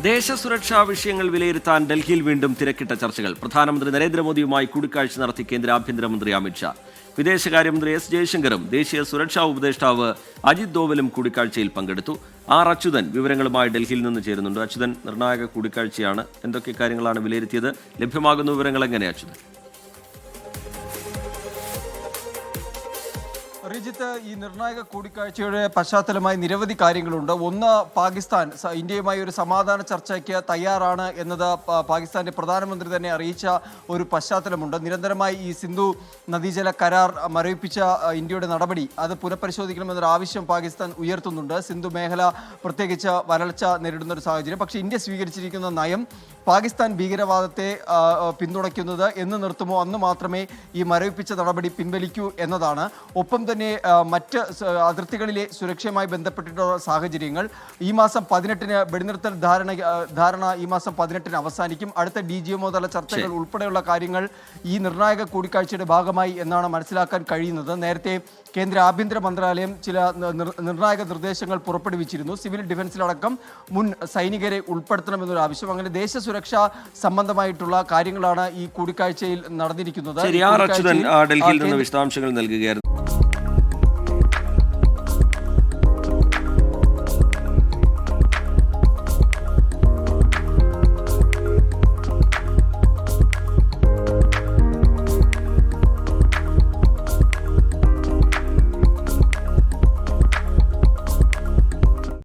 ദേശസുരക്ഷാ വിഷയങ്ങൾ വിലയിരുത്താൻ ഡൽഹിയിൽ വീണ്ടും തിരക്കിട്ട ചർച്ചകൾ. പ്രധാനമന്ത്രി നരേന്ദ്രമോദിയുമായി കൂടിക്കാഴ്ച നടത്തി കേന്ദ്ര ആഭ്യന്തരമന്ത്രി അമിത്ഷാ. വിദേശകാര്യമന്ത്രി എസ് ജയശങ്കറും ദേശീയ സുരക്ഷാ ഉപദേഷ്ടാവ് അജിത് ദോവലും കൂടിക്കാഴ്ചയിൽ പങ്കെടുത്തു. ആർ അച്യുതൻ വിവരങ്ങളുമായി ഡൽഹിയിൽ നിന്ന് ചേരുന്നുണ്ട്. അച്യുതൻ, നിർണായക കൂടിക്കാഴ്ചയാണ്. എന്തൊക്കെ കാര്യങ്ങളാണ് വിലയിരുത്തിയത്? ലഭ്യമാകുന്ന വിവരങ്ങൾ എങ്ങനെ അച്യുതൻ? റിജിത്ത്, ഈ നിർണായക കൂടിക്കാഴ്ചയുടെ പശ്ചാത്തലമായി നിരവധി കാര്യങ്ങളുണ്ട്. ഒന്ന്, പാകിസ്ഥാൻ ഇന്ത്യയുമായി ഒരു സമാധാന ചർച്ചയ്ക്ക് തയ്യാറാണ് എന്നത് പാകിസ്ഥാന്റെ പ്രധാനമന്ത്രി തന്നെ അറിയിച്ച ഒരു പശ്ചാത്തലമുണ്ട്. നിരന്തരമായി ഈ സിന്ധു നദീജല കരാർ മരവിപ്പിച്ച ഇന്ത്യയുടെ നടപടി അത് പുനഃപരിശോധിക്കണമെന്നൊരു ആവശ്യം പാകിസ്ഥാൻ ഉയർത്തുന്നുണ്ട്. സിന്ധു മേഖല പ്രത്യേകിച്ച് വരൾച്ച നേരിടുന്ന ഒരു സാഹചര്യം. പക്ഷേ ഇന്ത്യ സ്വീകരിച്ചിരിക്കുന്ന നയം പാകിസ്ഥാൻ ഭീകരവാദത്തെ പിന്തുണയ്ക്കുന്നത് എന്ന് നിർത്തുമോ അന്ന് മാത്രമേ ഈ മരവിപ്പിച്ച നടപടി പിൻവലിക്കൂ എന്നതാണ്. ഒപ്പം തന്നെ മറ്റ് അതിർത്തികളിലെ സുരക്ഷയുമായി ബന്ധപ്പെട്ടിട്ടുള്ള സാഹചര്യങ്ങൾ ഈ മാസം 18-ന് വെടിനിർത്തൽ ധാരണ ഈ മാസം 18-ന് അവസാനിക്കും. അടുത്ത DGMO തല ചർച്ചകൾ ഉൾപ്പെടെയുള്ള കാര്യങ്ങൾ ഈ നിർണായക കൂടിക്കാഴ്ചയുടെ ഭാഗമായി എന്നാണ് മനസ്സിലാക്കാൻ കഴിയുന്നത്. നേരത്തെ കേന്ദ്ര ആഭ്യന്തര മന്ത്രാലയം ചില നിർണായക നിർദ്ദേശങ്ങൾ പുറപ്പെടുവിച്ചിരുന്നു. സിവിൽ ഡിഫൻസിലടക്കം മുൻ സൈനികരെ ഉൾപ്പെടുത്തണമെന്നൊരു ആവശ്യം. അങ്ങനെ ദേശസുരക്ഷാ സംബന്ധമായിട്ടുള്ള കാര്യങ്ങളാണ് ഈ കൂടിക്കാഴ്ചയിൽ നടന്നിരിക്കുന്നത്. ഡൽഹിയിൽ നിന്ന് വിശദാംശങ്ങൾ നൽകുകയായിരുന്നു.